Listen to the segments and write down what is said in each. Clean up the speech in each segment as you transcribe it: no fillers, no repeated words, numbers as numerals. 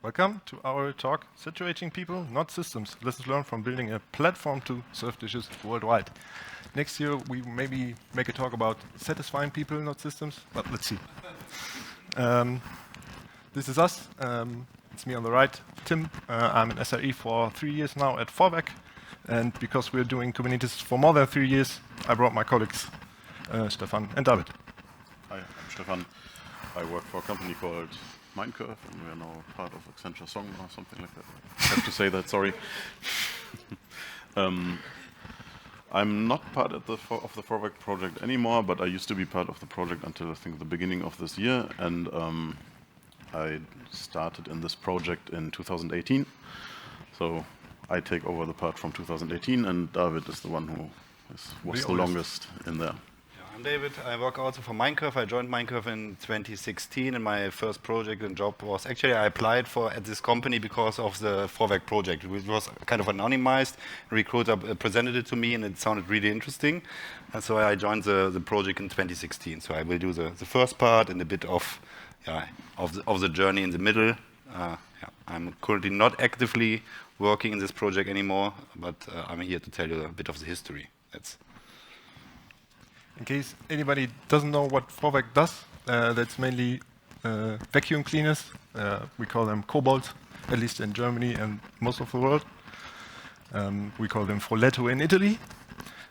Welcome to our talk, Saturating People, Not Systems. Lessons learned from building a platform to serve dishes worldwide. Next year, we maybe make a talk about satisfying people, not systems, but let's see. This is us. It's me on the right, Tim. I'm an SRE for 3 years now at Vorwerk. And because we're doing Kubernetes for more than 3 years, I brought my colleagues, Stefan and David. Hi, I'm Stefan. I work for a company called Minecurve, and we are now part of Accenture Song or something like that. I have to say that, sorry. I'm not part of the Vorwerk project anymore, but I used to be part of the project until I think the beginning of this year, and I started in this project in 2018. So I take over the part from 2018, and David is the one who was the longest in there. I'm David. I work also for Minecurve. I joined Minecurve in 2016, and my first project and job was actually I applied for at this company because of the Vorwerk project, which was kind of anonymized. A recruiter presented it to me, and it sounded really interesting, and so I joined the project in 2016. So I will do the first part and a bit of the journey in the middle. I'm currently not actively working in this project anymore, but I'm here to tell you a bit of the history. In case anybody doesn't know what Vorwerk does, that's mainly vacuum cleaners. We call them Cobalt, at least in Germany and most of the world. We call them Froletto in Italy.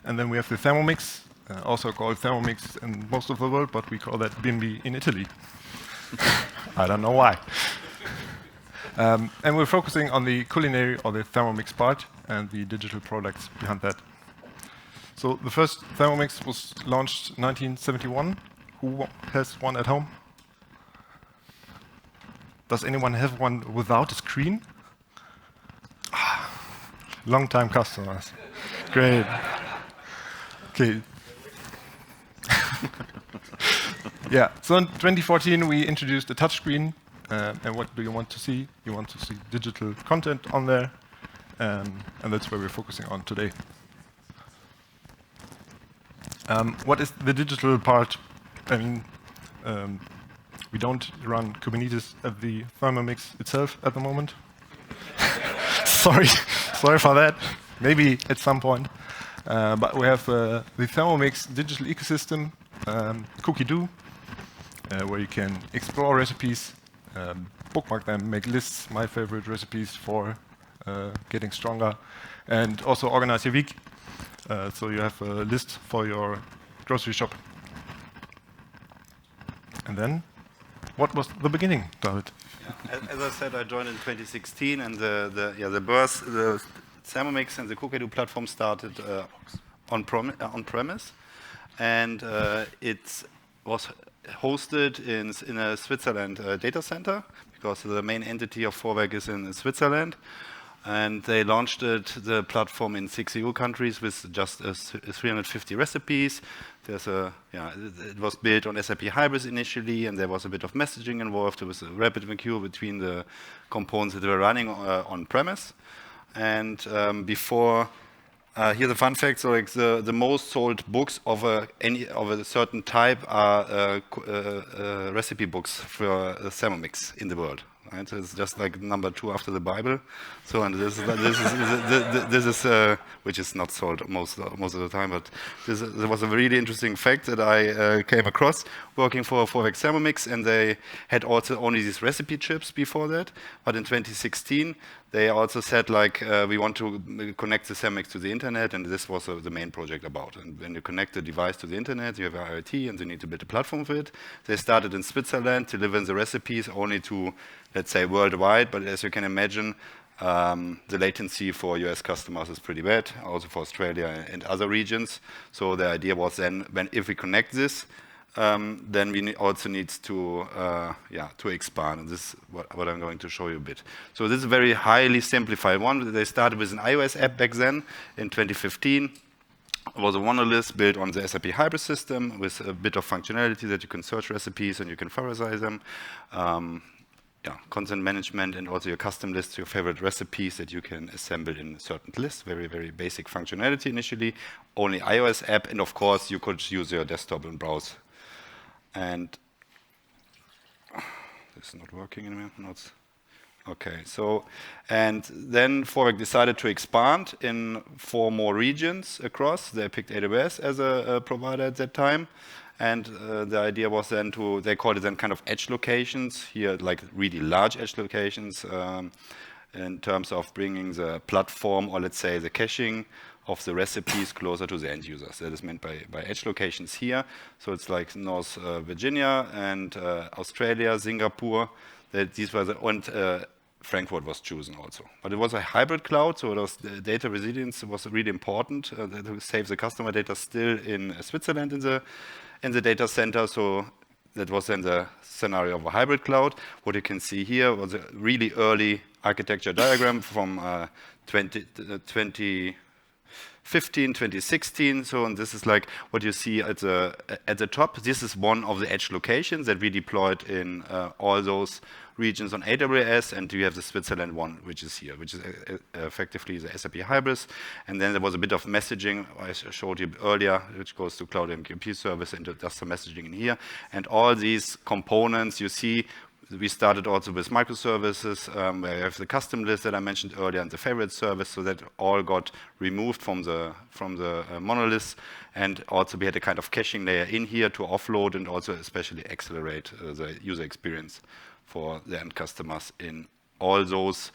And then we have the Thermomix, also called Thermomix in most of the world, but we call that Bimbi in Italy. I don't know why. And we're focusing on the culinary or the Thermomix part and the digital products behind that. So the first Thermomix was launched in 1971. Who has one at home? Does anyone have one without a screen? Long-time customers. Great. Okay. Yeah, so in 2014 we introduced a touchscreen. And what do you want to see? You want to see digital content on there. And that's where we're focusing on today. What is the digital part? I mean, we don't run Kubernetes at the Thermomix itself at the moment. sorry for that. Maybe at some point. But we have the Thermomix digital ecosystem, Cookie-Do, where you can explore recipes, bookmark them, make lists, my favorite recipes for getting stronger, and also organize your week. So you have a list for your grocery shop. And then, what was the beginning, David? Yeah. As I said, I joined in 2016, and the Thermomix and the Cookie-Do platform started on-premise, and it was hosted in a Switzerland data center, because the main entity of Vorwerk is in Switzerland. And they launched the platform in 6 EU countries with just 350 recipes. It was built on SAP Hybris initially, and there was a bit of messaging involved. There was a RabbitMQ between the components that were running on-premise. And here's the fun fact: so like the most sold books of a certain type are recipe books for Thermomix in the world. Right? So it's just like number 2 after the Bible. So, and this is which is not sold most of the time, but there was a really interesting fact that I came across working for Vorwerk Thermomix, and they had also only these recipe chips before that. But in 2016, they also said like we want to connect the Thermomix to the internet, and this was the main project about. And when you connect the device to the internet, you have IoT, and you need to build a platform for it. They started in Switzerland, delivering the recipes only to, let's say, worldwide. But as you can imagine, the latency for US customers is pretty bad, also for Australia and other regions. So the idea was then, if we connect this, then we also need to expand. And this is what I'm going to show you a bit. So this is a very highly simplified one. They started with an iOS app back then in 2015. It was a monolith built on the SAP Hybris system with a bit of functionality that you can search recipes and you can favoritize them. Content management, and also your custom lists, your favorite recipes that you can assemble in a certain list. Very, very basic functionality initially. Only iOS app, and of course you could use your desktop and browse. And this is not working anymore. Okay, so, and then Vorwerk decided to expand in 4 more regions across. They picked AWS as a provider at that time. And the idea was then they called it then kind of edge locations, here like really large edge locations in terms of bringing the platform, or let's say the caching of the recipes closer to the end users. That is meant by edge locations here. So it's like North Virginia and Australia, Singapore. These were and Frankfurt was chosen also. But it was a hybrid cloud, so the data resilience was really important to save the customer data still in Switzerland in the data center. So that was then the scenario of a hybrid cloud. What you can see here was a really early architecture diagram from 2015, 2016. So, and this is like what you see at the top. This is one of the edge locations that we deployed in all those regions on AWS, and you have the Switzerland one, which is here, which is effectively the SAP Hybris. And then there was a bit of messaging I showed you earlier, which goes to Cloud MQP service and does some messaging in here. And all these components you see, we started also with microservices, where you have the custom list that I mentioned earlier and the favorite service, so that all got removed from the monoliths. And also we had a kind of caching layer in here to offload and also especially accelerate the user experience for the end customers in all those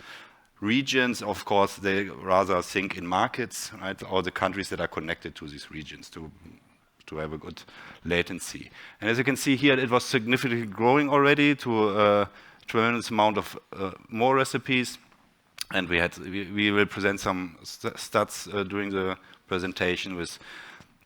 regions. Of course, they rather think in markets, right? All the countries that are connected to these regions to have a good latency. And as you can see here, it was significantly growing already to a tremendous amount of more recipes. And we will present some stats during the presentation with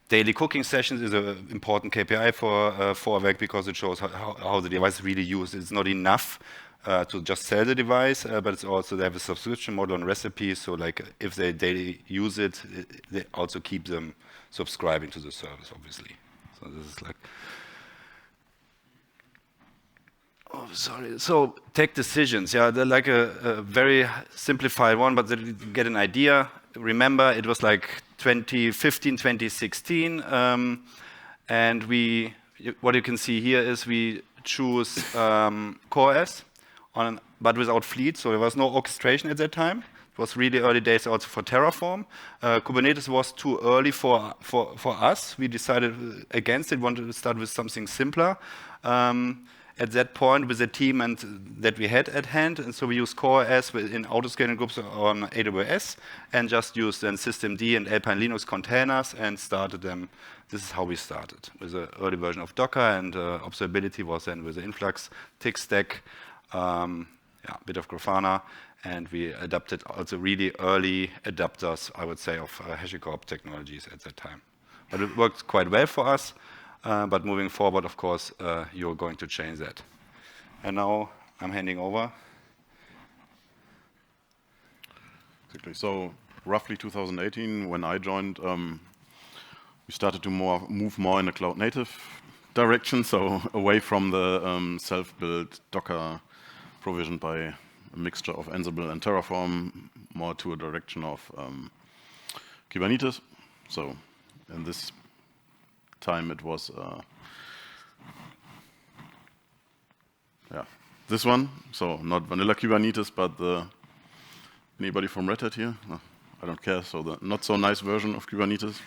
daily cooking sessions is an important KPI for Vorwerk because it shows how the device is really used. It's not enough to just sell the device, but it's also they have a subscription model on recipes. So like if they daily use it, they also keep them subscribing to the service, obviously. So this is like, oh, sorry. So take decisions. Yeah, they're like a very simplified one, but you get an idea. Remember, it was like 2015, 2016, and what you can see here is we choose CoreOS, but without Fleet, so there was no orchestration at that time. It was really early days also for Terraform. Kubernetes was too early for us. We decided against it, wanted to start with something simpler. At that point with the team and that we had at hand, and so we used CoreOS in autoscaling groups on AWS and just used then systemd and Alpine Linux containers and started them. This is how we started with an early version of Docker, and observability was then with the Influx tick stack, a bit of Grafana, and we adapted also really early adapters, I would say, of HashiCorp technologies at that time. But it worked quite well for us. But moving forward, of course, you're going to change that. And now I'm handing over. Exactly. So roughly 2018, when I joined, we started to move more in a cloud native direction, so away from the self-built Docker provisioned by a mixture of Ansible and Terraform, more to a direction of Kubernetes. So in this time it was this one, so not vanilla Kubernetes, but anybody from Red Hat here? No, I don't care, so the not so nice version of Kubernetes.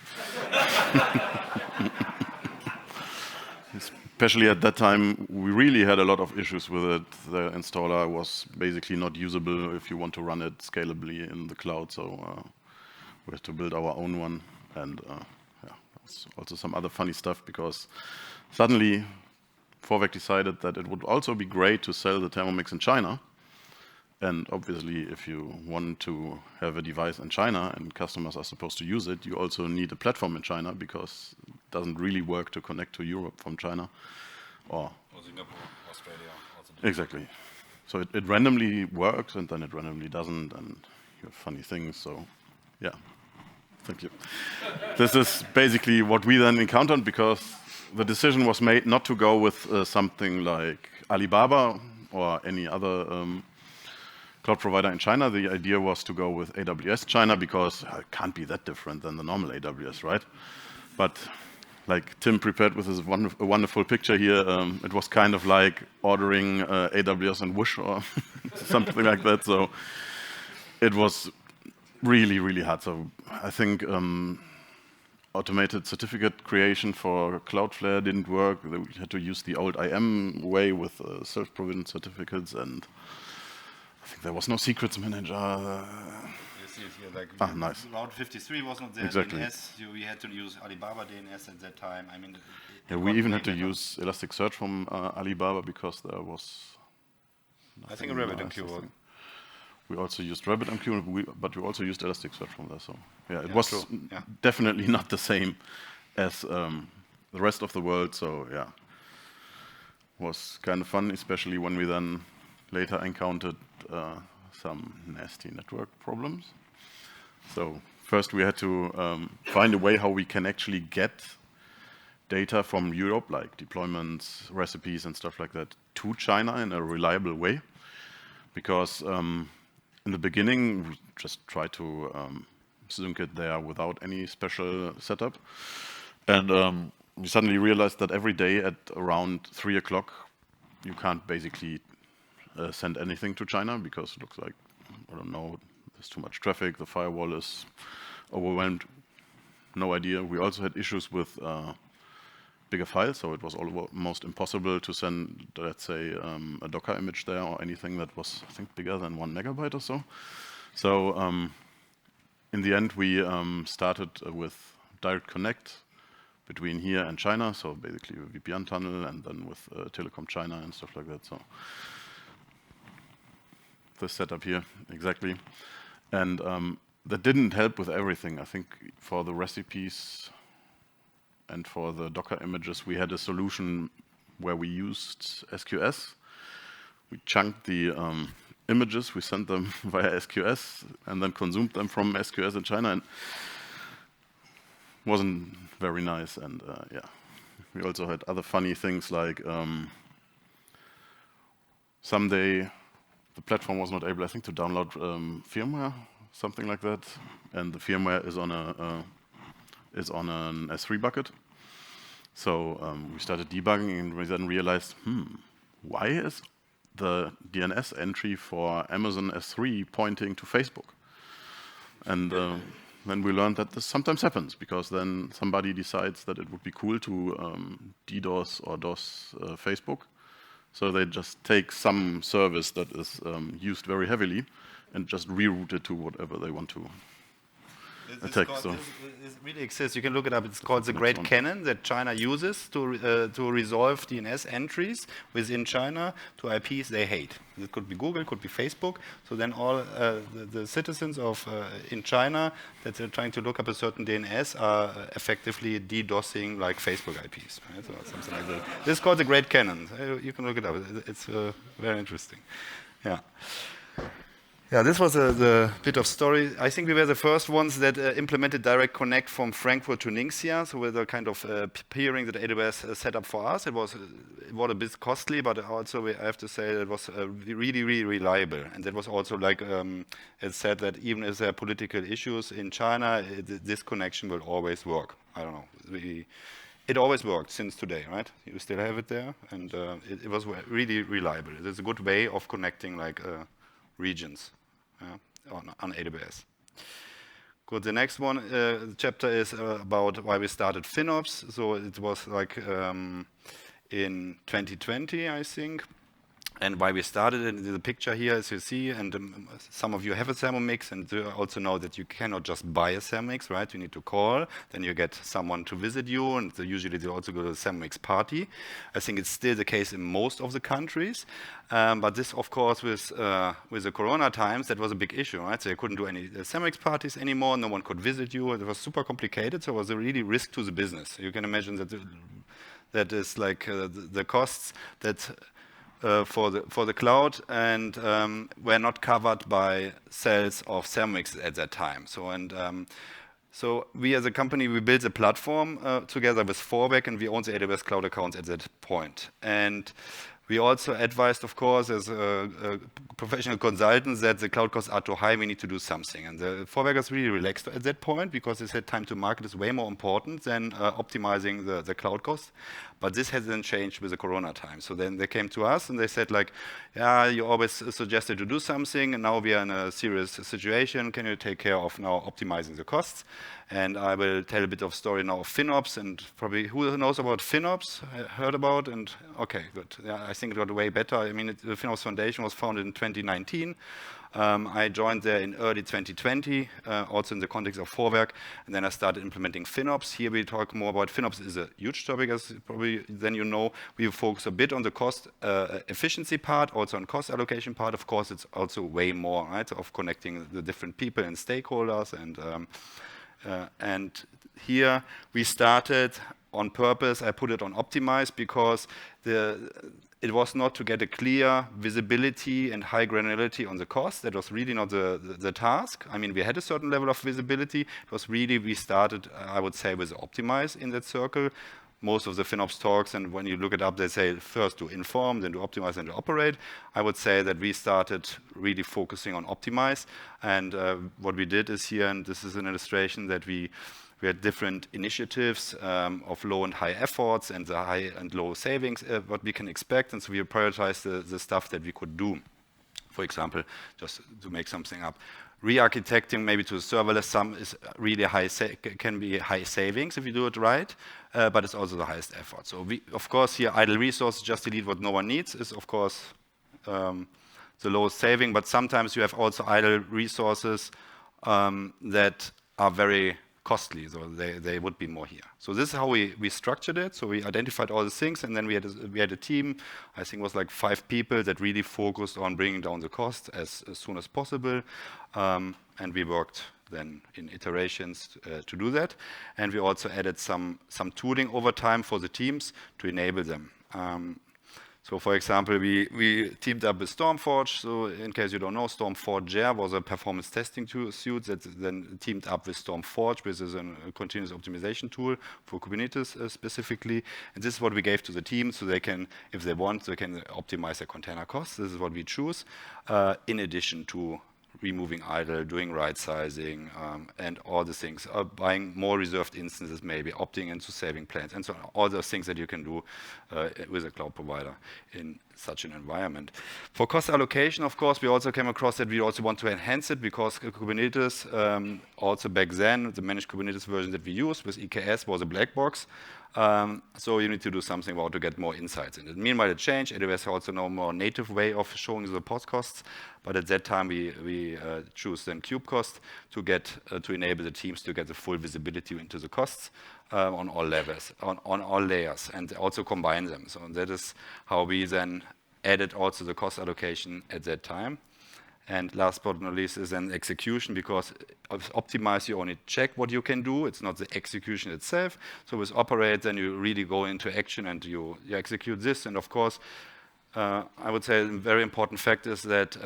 Especially at that time, we really had a lot of issues with it. The installer was basically not usable if you want to run it scalably in the cloud, so we had to build our own one. And also some other funny stuff, because suddenly Vorwerk decided that it would also be great to sell the Thermomix in China. And obviously, if you want to have a device in China and customers are supposed to use it, you also need a platform in China, because it doesn't really work to connect to Europe from China. Or Singapore, Australia. Also exactly. So it randomly works, and then it randomly doesn't, and you have funny things. So yeah. Thank you. This is basically what we then encountered, because the decision was made not to go with something like Alibaba or any other cloud provider in China. The idea was to go with AWS China, because it can't be that different than the normal AWS, right? But like Tim prepared with his wonderful picture here, it was kind of like ordering AWS and Wish or something like that. So it was really, really hard. So I think automated certificate creation for Cloudflare didn't work. We had to use the old IM way with self-provisioned certificates, and I think there was no secrets manager. Nice. Route 53 was not there. Exactly. DNS, we had to use Alibaba DNS at that time. I mean, yeah, we even had to use Elasticsearch from Alibaba because there was. I think RabbitMQ. We also used RabbitMQ, but we also used Elasticsearch from there. So yeah, it was definitely not the same as the rest of the world. So yeah, it was kind of fun, especially when we then later encountered some nasty network problems. So first we had to find a way how we can actually get data from Europe, like deployments, recipes, and stuff like that, to China in a reliable way, because in the beginning, we just tried to sync it there without any special setup. And we suddenly realized that every day at around 3 o'clock, you can't basically send anything to China because it looks like, I don't know, there's too much traffic, the firewall is overwhelmed, no idea. We also had issues with bigger files, so it was almost impossible to send, let's say, a Docker image there or anything that was, I think, bigger than 1 megabyte or so. So in the end, we started with direct connect between here and China, so basically a VPN tunnel, and then with Telecom China and stuff like that. So this setup here, exactly. And that didn't help with everything. I think for the recipes and for the Docker images, we had a solution where we used SQS. We chunked the images, we sent them via SQS, and then consumed them from SQS in China, and wasn't very nice. And yeah, we also had other funny things like someday the platform was not able, I think, to download firmware, something like that, and the firmware is on an S3 bucket. So we started debugging, and we then realized, why is the DNS entry for Amazon S3 pointing to Facebook? And then we learned that this sometimes happens, because then somebody decides that it would be cool to DDoS or DOS Facebook. So they just take some service that is used very heavily and just reroute it to whatever they want to attack. This really exists. You can look it up. It's called the Great Canon that China uses to resolve DNS entries within China to IPs they hate. It could be Google, it could be Facebook. So then all the citizens of in China that are trying to look up a certain DNS are effectively DDoSing like Facebook IPs, right? So something like that. This is called the Great Canon. You can look it up. It's very interesting. Yeah. Yeah, this was the bit of story. I think we were the first ones that implemented Direct Connect from Frankfurt to Ningxia, so with a kind of peering that AWS set up for us. It was a bit costly, but also I have to say it was really, really reliable. And that was also like it said that even if there are political issues in China, this connection will always work. I don't know. It always worked since today, right? You still have it there, and it was really reliable. It's a good way of connecting like regions. On AWS. Good. The next one chapter is about why we started FinOps. So it was like in 2020, I think. And why we started it, the picture here, as you see, and some of you have a Thermomix, and you also know that you cannot just buy a Thermomix, right? You need to call, then you get someone to visit you, and usually they also go to a Thermomix party. I think it's still the case in most of the countries, but this, of course, with the Corona times, that was a big issue, right? So you couldn't do any Thermomix parties anymore, no one could visit you, it was super complicated, so it was a really risk to the business. You can imagine that that is like the costs that for the cloud, and were not covered by sales of Thermomix at that time. So we as a company, we built a platform together with Vorwerk, and we own the AWS cloud accounts at that point. And we also advised, of course, as professional consultants, that the cloud costs are too high, we need to do something. And the Vorwerkers really relaxed at that point, because they said time to market is way more important than optimizing the cloud costs. But this hasn't changed with the Corona time. So then they came to us and they said like, yeah, you always suggested to do something, and now we are in a serious situation. Can you take care of now optimizing the costs? And I will tell a bit of story now of FinOps, and probably who knows about FinOps, heard about, and okay, good. Yeah, I think it got way better. I mean, the FinOps Foundation was founded in 2019. I joined there in early 2020, also in the context of Vorwerk, and then I started implementing FinOps. Here we talk more about FinOps is a huge topic, as probably then you know. We focus a bit on the cost efficiency part, also on cost allocation part. Of course, it's also way more, right, of connecting the different people and stakeholders. And here we started on purpose. I put it on optimize because it was not to get a clear visibility and high granularity on the cost. That was really not the task. I mean, we had a certain level of visibility. It was really, we started, I would say, with optimize in that circle. Most of the FinOps talks, and when you look it up, they say first to inform, then to optimize, and to operate. I would say that we started really focusing on optimize. And what we did is here, and this is an illustration that we had different initiatives of low and high efforts and the high and low savings, what we can expect. And so we prioritized the stuff that we could do. For example, just to make something up, re-architecting maybe to a serverless sum is really can be high savings if you do it right, but it's also the highest effort. So we, of course, here idle resources, just delete what no one needs, is of course the lowest saving. But sometimes you have also idle resources that are very costly, so they would be more here. So this is how we structured it. So we identified all the things, and then we had a team, I think it was like 5 people that really focused on bringing down the cost as soon as possible. And we worked then in iterations to do that. And we also added some tooling over time for the teams to enable them. So for example, we teamed up with StormForge. So in case you don't know, StormForge was a performance testing suite that then teamed up with StormForge, which is a continuous optimization tool for Kubernetes specifically. And this is what we gave to the team, so they can, if they want, they can optimize their container costs. This is what we choose, in addition to removing idle, doing right sizing, and all the things, buying more reserved instances, maybe opting into saving plans, and so on. All those things that you can do with a cloud provider in such an environment. For cost allocation, of course, we also came across that we also want to enhance it because Kubernetes, also back then, the managed Kubernetes version that we used with EKS was a black box. So you need to do something about to get more insights in it. Meanwhile, it changed. AWS also no more native way of showing the pod costs, but at that time we choose then kube cost to get to enable the teams to get the full visibility into the costs on all levels, on all layers, and also combine them. So that is how we then added also the cost allocation at that time. And last but not least is then execution, because of optimize, you only check what you can do. It's not the execution itself. So with operate, then you really go into action and you execute this. And of course, I would say a very important fact is that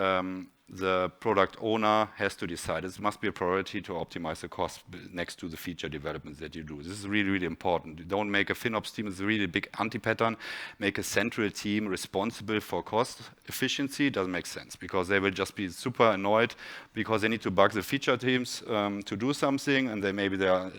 the product owner has to decide. It must be a priority to optimize the cost next to the feature development that you do. This is really, really important. You don't make a FinOps team. It's a really big anti-pattern. Make a central team responsible for cost efficiency. Doesn't make sense, because they will just be super annoyed because they need to bug the feature teams to do something, and maybe they are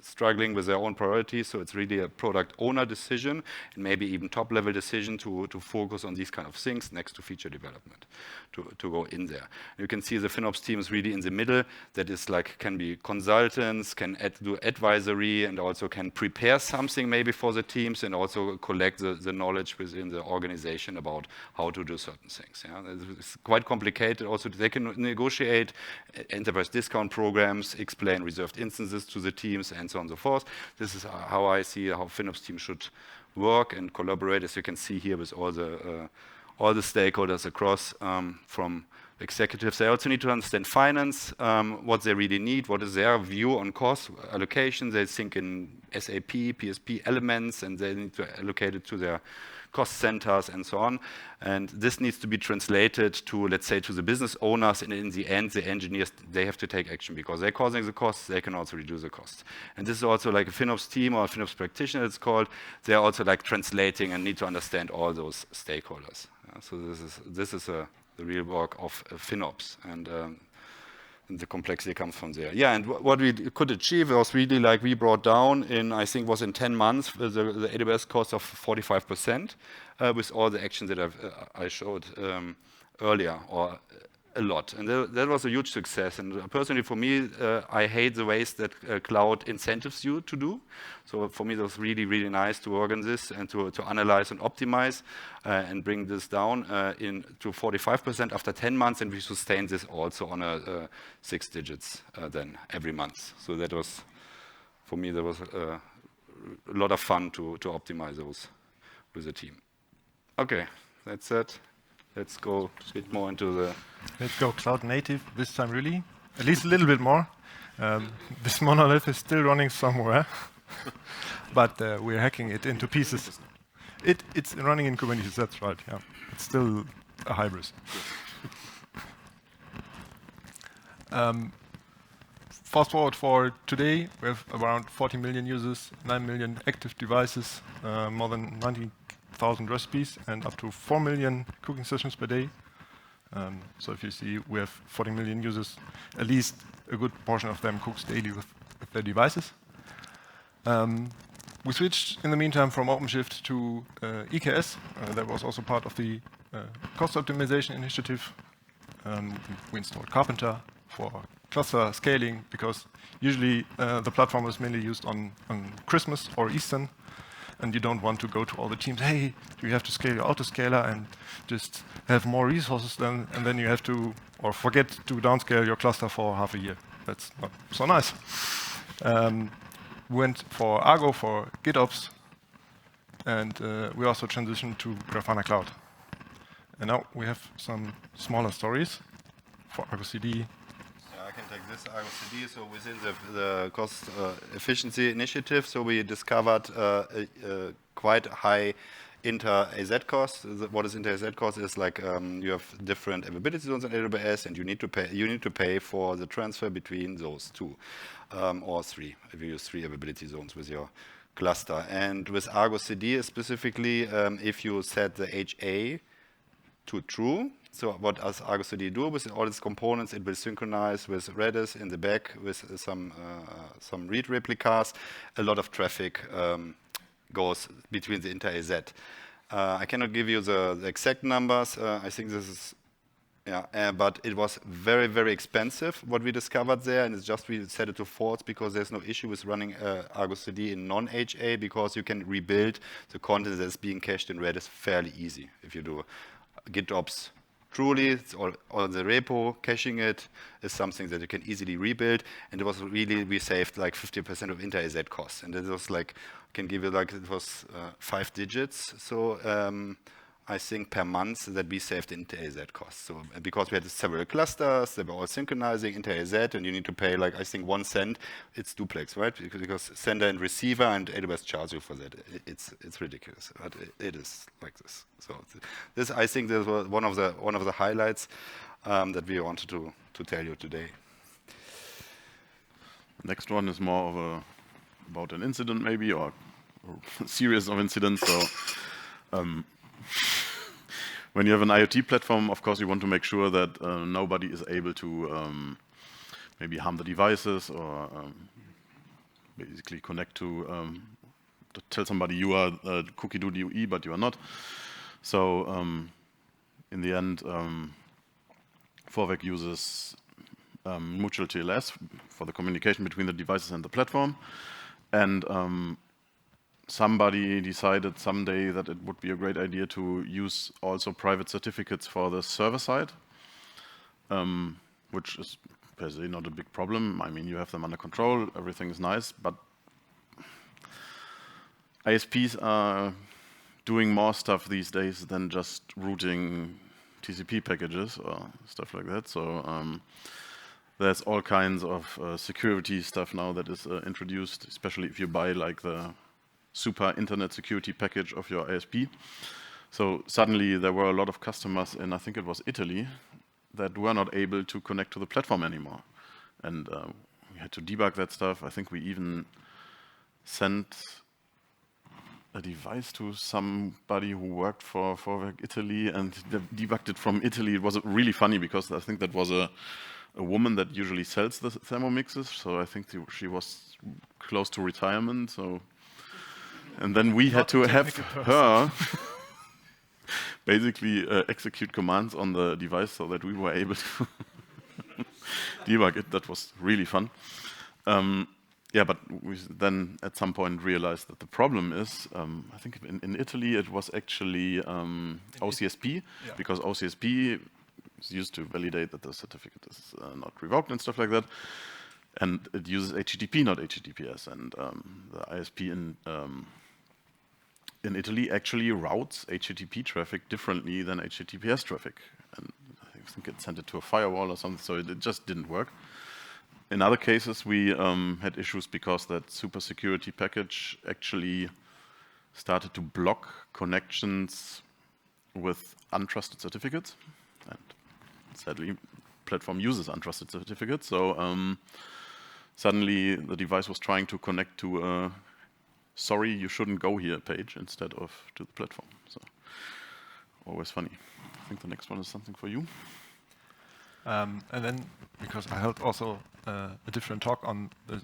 struggling with their own priorities. So it's really a product owner decision, and maybe even top level decision to focus on these kind of things next to feature development, to go in there. You can see the FinOps team is really in the middle. That is like, can be consultants, can do advisory, and also can prepare something maybe for the teams, and also collect the knowledge within the organization about how to do certain things. Yeah? It's quite complicated. Also, they can negotiate enterprise discount programs, explain reserved instances to the teams, and so on and so forth. This is how I see how FinOps team should work and collaborate, as you can see here with all the stakeholders across, from executives. They also need to understand finance, what they really need, what is their view on cost allocation. They think in SAP, PSP elements, and they need to allocate it to their cost centers and so on. And this needs to be translated to, let's say, to the business owners, and in the end, the engineers, they have to take action because they're causing the costs, they can also reduce the costs. And this is also like a FinOps team or a FinOps practitioner, it's called. They're also like translating and need to understand all those stakeholders. So this is the real work of FinOps. And and the complexity comes from there. Yeah, and what we could achieve was really like we brought down in, I think was in 10 months, the AWS cost of 45% with all the actions that I showed earlier, or a lot. And that was a huge success. And personally for me, I hate the ways that cloud incentives you to do. So for me, it was really, really nice to work on this and to analyze and optimize and bring this down to 45% after 10 months. And we sustained this also on a 6 digits then every month. So that was, for me, that was a lot of fun to optimize those with the team. Okay, that's it. Let's go a bit more into the... Let's go cloud native this time, really. At least a little bit more. This monolith is still running somewhere, but we're hacking it into pieces. It's running in Kubernetes, that's right, yeah. It's still a hybrid. Fast forward for today, we have around 40 million users, 9 million active devices, more than 90,000 recipes, and up to 4 million cooking sessions per day. So if you see, we have 40 million users, at least a good portion of them cooks daily with their devices. We switched in the meantime from OpenShift to EKS. That was also part of the cost optimization initiative. We installed Carpenter for cluster scaling because usually the platform is mainly used on Christmas or Eastern. And you don't want to go to all the teams, hey, you have to scale your autoscaler and just have more resources and then you have to, or forget to downscale your cluster for half a year. That's not so nice. We went for Argo for GitOps, and we also transitioned to Grafana Cloud. And now we have some smaller stories for Argo CD. I can take this Argo CD. So within the cost efficiency initiative, so we discovered a quite high inter-AZ cost. What is inter-AZ cost is like you have different availability zones in AWS, and you need to pay for the transfer between those two or three. If you use 3 availability zones with your cluster, and with Argo CD specifically, if you set the HA to true. So what does Argo CD do with all its components? It will synchronize with Redis in the back with some read replicas. A lot of traffic goes between the inter-AZ. I cannot give you the exact numbers. I think this is, but it was very, very expensive what we discovered there, and it's just we set it to false because there's no issue with running Argo CD in non-HA because you can rebuild the content that's being cached in Redis fairly easy if you do GitOps. Truly, it's all on the repo, caching it is something that you can easily rebuild, and it was really, we saved like 50% of inter-AZ costs, and it was like, I can give you like, it was 5 digits, so I think per month that we saved inter-AZ costs. So because we had several clusters, they were all synchronizing inter-AZ, and you need to pay like, I think 1 cent, it's duplex, right? Because sender and receiver and AWS charge you for that. It's ridiculous, but it is like this. So this, I think, this was one of the highlights that we wanted to tell you today. Next one is more of about an incident maybe, or a series of incidents. So when you have an IoT platform, of course, you want to make sure that nobody is able to maybe harm the devices or basically connect to tell somebody you are cookie do DOE, but you are not. So in the end, Vorwerk uses mutual TLS for the communication between the devices and the platform. And somebody decided someday that it would be a great idea to use also private certificates for the server side, which is per se not a big problem. I mean, you have them under control, everything is nice, but ISPs are doing more stuff these days than just routing TCP packages or stuff like that. So there's all kinds of security stuff now that is introduced, especially if you buy like the super internet security package of your ISP. So suddenly there were a lot of customers in, I think it was Italy, that were not able to connect to the platform anymore. And we had to debug that stuff. I think we even sent a device to somebody who worked for Vorwerk Italy and debugged it from Italy. It was really funny because I think that was a a woman that usually sells the Thermomixes, so I think she was close to retirement. So, and then we had to have her basically execute commands on the device so that we were able to debug it. That was really fun. Yeah, but we then at some point realized that the problem is, I think in Italy it was actually OCSP, because OCSP is used to validate that the certificate is not revoked and stuff like that. And it uses HTTP, not HTTPS. And the ISP in Italy actually routes HTTP traffic differently than HTTPS traffic. And I think it sent it to a firewall or something, so it just didn't work. In other cases, we had issues because that super security package actually started to block connections with untrusted certificates. And sadly, platform uses untrusted certificates. So suddenly the device was trying to connect to a sorry, you shouldn't go here page instead of to the platform. So always funny. I think the next one is something for you. And then, because I held also a different talk on the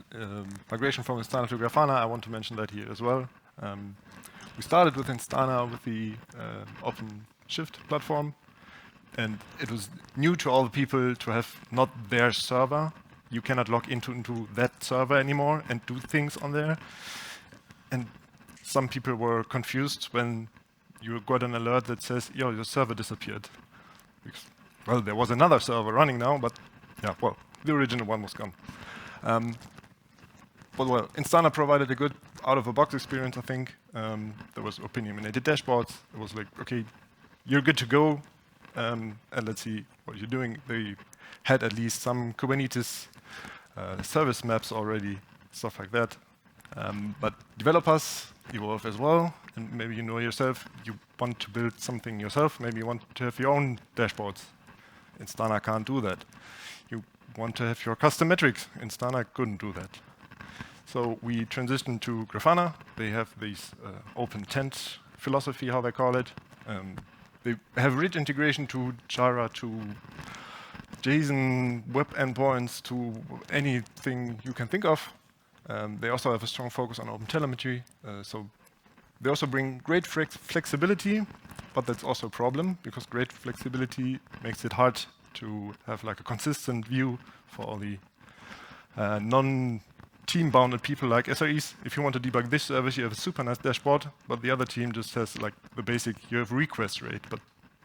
migration from Instana to Grafana, I want to mention that here as well. We started with Instana with the OpenShift platform, and it was new to all the people to have not their server. You cannot log into that server anymore and do things on there. And some people were confused when you got an alert that says, yo, your server disappeared. Because, well, there was another server running now, but yeah, well, the original one was gone. But well, Instana provided a good out-of-the-box experience, I think. There was opinionated dashboards. It was like, okay, you're good to go, and let's see what you're doing. They had at least some Kubernetes service maps already, stuff like that. But developers evolve as well, and maybe you know yourself, you want to build something yourself, maybe you want to have your own dashboards. Instana can't do that. You want to have your custom metrics. Instana couldn't do that. So we transitioned to Grafana. They have this open tent philosophy, how they call it. They have rich integration to Jira, to JSON, web endpoints, to anything you can think of. They also have a strong focus on OpenTelemetry. So they also bring great flexibility, but that's also a problem because great flexibility makes it hard to have like a consistent view for all the non-team-bounded people like SREs. If you want to debug this service, you have a super nice dashboard, but the other team just has like the basic, you have request rate, but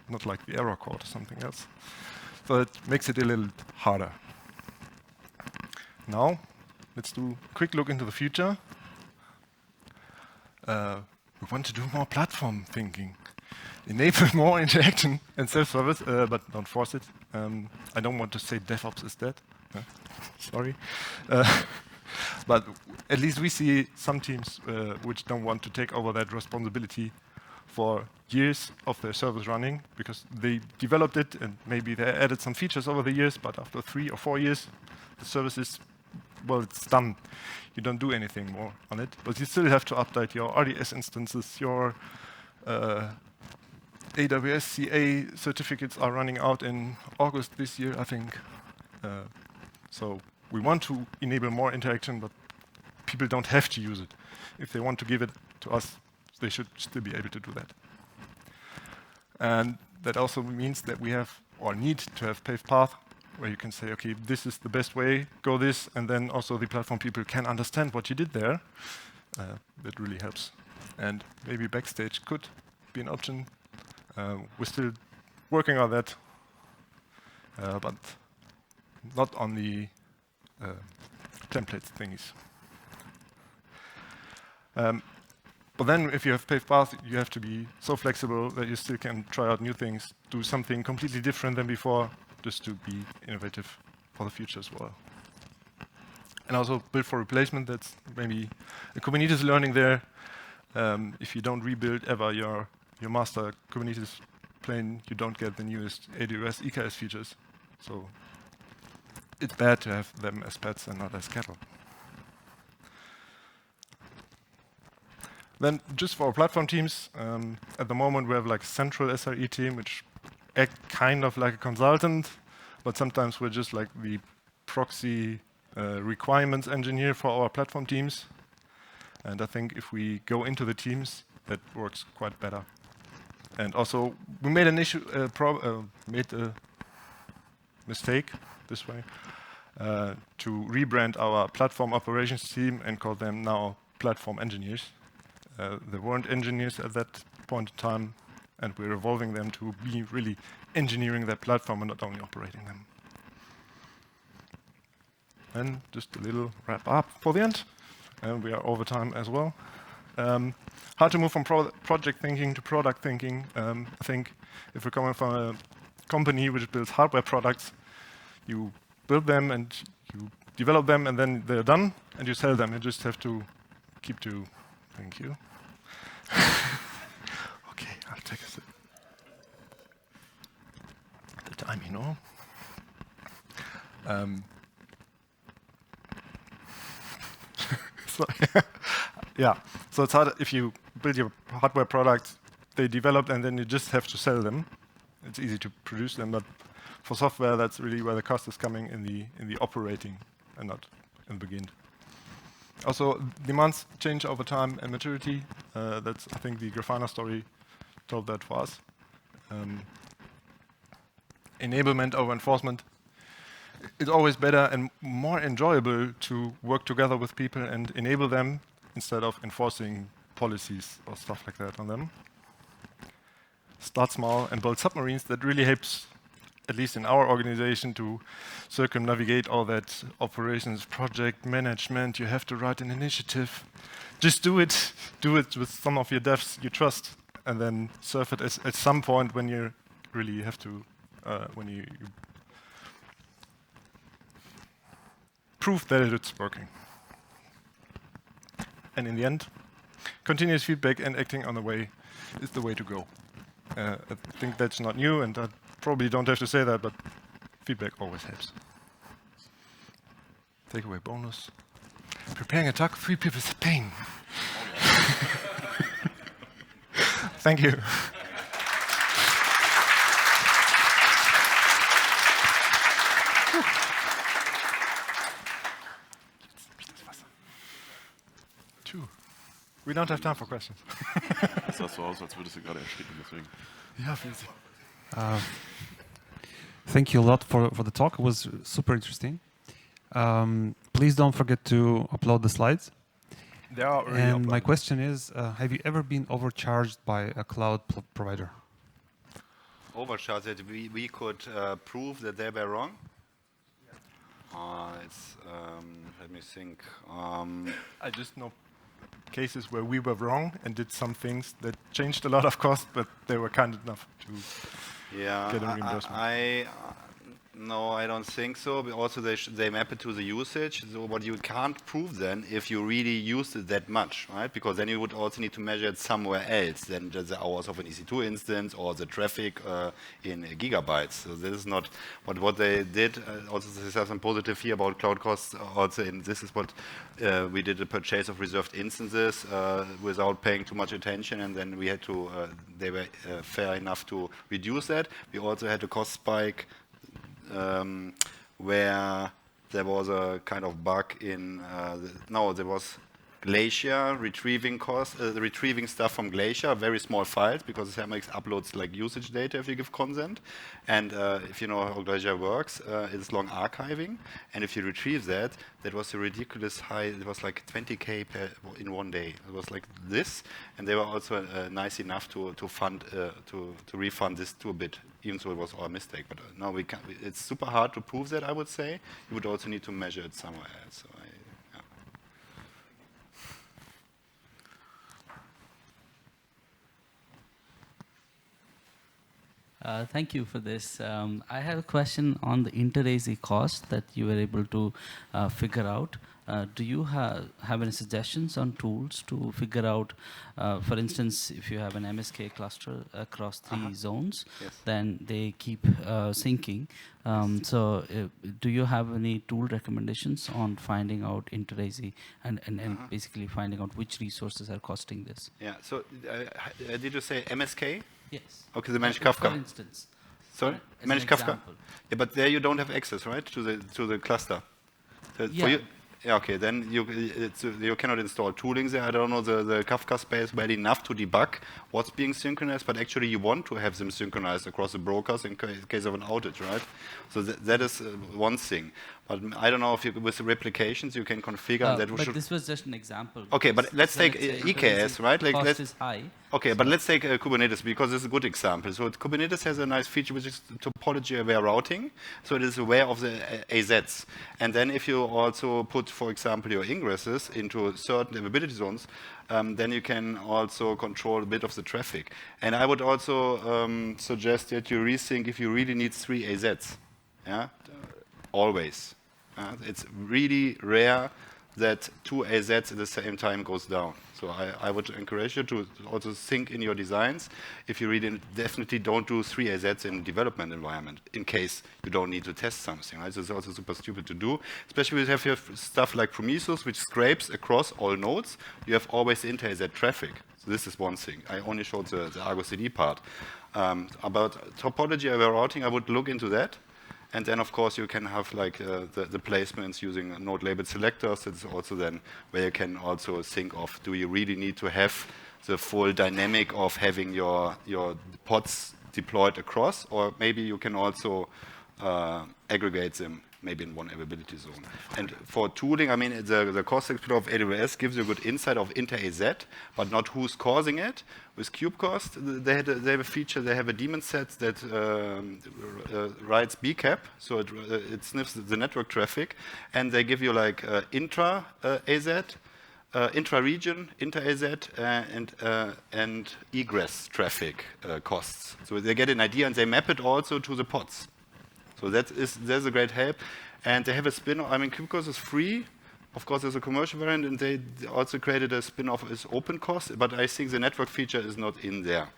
not like the error code or something else. So it makes it a little harder. Now, let's do a quick look into the future. We want to do more platform thinking. Enable more interaction and self-service, but don't force it. I don't want to say DevOps is dead. Sorry. But at least we see some teams which don't want to take over that responsibility for years of their service running because they developed it and maybe they added some features over the years, but after 3 or 4 years, the service is, well, it's done. You don't do anything more on it, but you still have to update your RDS instances, your AWS CA certificates are running out in August this year, I think. So we want to enable more interaction, but people don't have to use it. If they want to give it to us, they should still be able to do that. And that also means that we have, or need to have paved path, where you can say, okay, this is the best way, go this, and then also the platform people can understand what you did there. That really helps. And maybe backstage could be an option. We're still working on that, but not on the templates thingies. But then if you have paved path, you have to be so flexible that you still can try out new things, do something completely different than before, just to be innovative for the future as well. And also build for replacement, that's maybe a Kubernetes learning there. If you don't rebuild ever your master Kubernetes plane, you don't get the newest AWS EKS features. So it's bad to have them as pets and not as cattle. Then just for our platform teams, at the moment we have like a central SRE team, which act kind of like a consultant, but sometimes we're just like the proxy requirements engineer for our platform teams. And I think if we go into the teams, that works quite better. And also, we made an issue, made a mistake this way to rebrand our platform operations team and call them now platform engineers. They weren't engineers at that point in time, and we're evolving them to be really engineering that platform and not only operating them. And just a little wrap up for the end. And we are over time as well. How to move from project thinking to product thinking. I think if we're coming from a company which builds hardware products, you build them and you develop them and then they're done and you sell them. You just have to keep to, thank you. Okay, I'll take a sip. The time, you know. Yeah, so it's hard if you build your hardware products, they develop and then you just have to sell them. It's easy to produce them, but for software, that's really where the cost is coming in the operating and not in the beginning. Also, demands change over time and maturity. That's, I think, the Grafana story told that for us. Enablement over enforcement. It's always better and more enjoyable to work together with people and enable them instead of enforcing policies or stuff like that on them. Start small and build submarines. That really helps, at least in our organization, to circumnavigate all that operations, project management. You have to write an initiative. Just do it. Do it with some of your devs you trust, and then serve it at some point when you really have to, when you prove that it's working. And in the end, continuous feedback and acting on the way is the way to go. I think that's not new, and I probably don't have to say that, but feedback always helps. Takeaway bonus. Preparing a talk for 3 people is a pain. Thank you. We don't have time for questions. Das sah so aus, als würdest du gerade ersticken, deswegen. Ja, vielen Dank. Thank you a lot for the talk. It was super interesting. Please don't forget to upload the slides. They are already and uploaded. my question is, have you ever been overcharged by a cloud provider? Overcharged that we could prove that they were wrong? Let me think. I just know cases where we were wrong and did some things that changed a lot of cost, but they were kind enough to get a reimbursement. No, I don't think so. But also, they map it to the usage. So, what you can't prove then if you really used it that much, right? Because then you would also need to measure it somewhere else than just the hours of an EC2 instance or the traffic in gigabytes. So this is not what they did. Also, there's some positive here about cloud costs. Also, this is what we did: a purchase of reserved instances without paying too much attention, and then we had to. They were fair enough to reduce that. We also had a cost spike. Where there was a kind of bug in, there was Glacier retrieving retrieving stuff from Glacier, very small files, because Thermomix uploads like usage data if you give consent. And if you know how Glacier works, it's long archiving. And if you retrieve that, that was a ridiculous high. It was like 20K in one day. It was like this. And they were also nice enough to refund this to a bit, even though it was our mistake. But now we can. It's super hard to prove that, I would say. You would also need to measure it somewhere else. So Thank you for this. I have a question on the inter-AZ cost that you were able to figure out. Do you have any suggestions on tools to figure out, for instance, if you have an MSK cluster across 3 zones, yes. then they keep syncing. So do you have any tool recommendations on finding out inter-AZ and basically finding out which resources are costing this? yeah. So did you say MSK? Yes. Okay, the managed Kafka. For instance. Sorry? As Manage an Kafka? example. Yeah, but there you don't have access, right, to the cluster. For Yeah. you, yeah, okay, then you cannot install tooling there. I don't know the Kafka space well enough to debug what's being synchronized, but actually you want to have them synchronized across the brokers in case of an outage, right? So that is one thing. But I don't know if with replications you can configure and that But this was just an example. Okay, but let's So take say EKS, right? Like cost is high. Okay, but let's take Kubernetes because it's a good example. So Kubernetes has a nice feature which is topology-aware routing. So it is aware of the AZs. And then if you also put, for example, your ingresses into certain availability zones, then you can also control a bit of the traffic. And I would also suggest that you rethink if you really need 3 AZs. Yeah, always. It's really rare that 2 AZs at the same time goes down. So I would encourage you to also think in your designs if you really definitely don't do 3 AZs in development environment in case you don't need to test something, right? So it's also super stupid to do, especially if you have stuff like Prometheus, which scrapes across all nodes. You have always inter-AZ traffic. So this is one thing. I only showed the Argo CD part. About topology-aware routing, I would look into that. And then, of course, you can have like the placements using node labeled selectors. It's also then where you can also think of, do you really need to have the full dynamic of having your pods deployed across, or maybe you can also aggregate them maybe in one availability zone. And for tooling, I mean, the cost explorer of AWS gives you a good insight of inter-AZ, but not who's causing it. With KubeCost, they have a feature, they have a daemon set that writes bcap, so it sniffs the network traffic, and they give you like intra-AZ, intra-region, inter-AZ, and egress traffic costs. So they get an idea and they map it also to the pods. So there's a great help. And they have a spin-off. I mean, KubeCost is free. Of course, there's a commercial variant, and they also created a spin-off as open cost, but I think the network feature is not in there.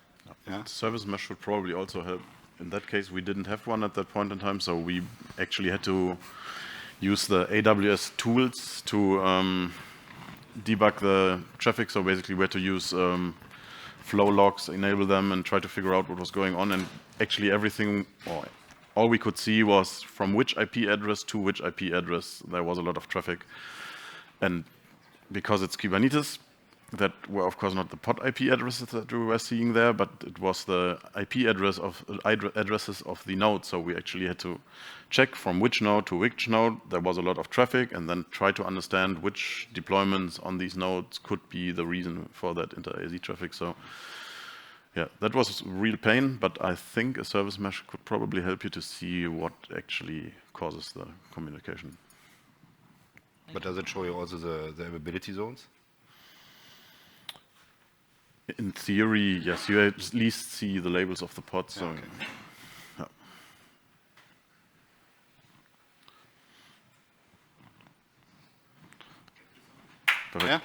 Yeah? Service mesh should probably also help. In that case, we didn't have one at that point in time, so we actually had to use the AWS tools to debug the traffic. So basically, we had to use flow logs, enable them, and try to figure out what was going on. And actually, everything, all we could see was from which IP address to which IP address there was a lot of traffic. And because it's Kubernetes, that were of course not the pod IP addresses that we were seeing there, but it was the IP addresses of the node. So we actually had to check from which node to which node there was a lot of traffic, and then try to understand which deployments on these nodes could be the reason for that inter-AZ traffic. So yeah, that was a real pain, but I think a service mesh could probably help you to see what actually causes the communication. But does it show you also the availability zones? In theory, yes, you at least see the labels of the pods. So, Okay. Yeah. Perfect. Yeah.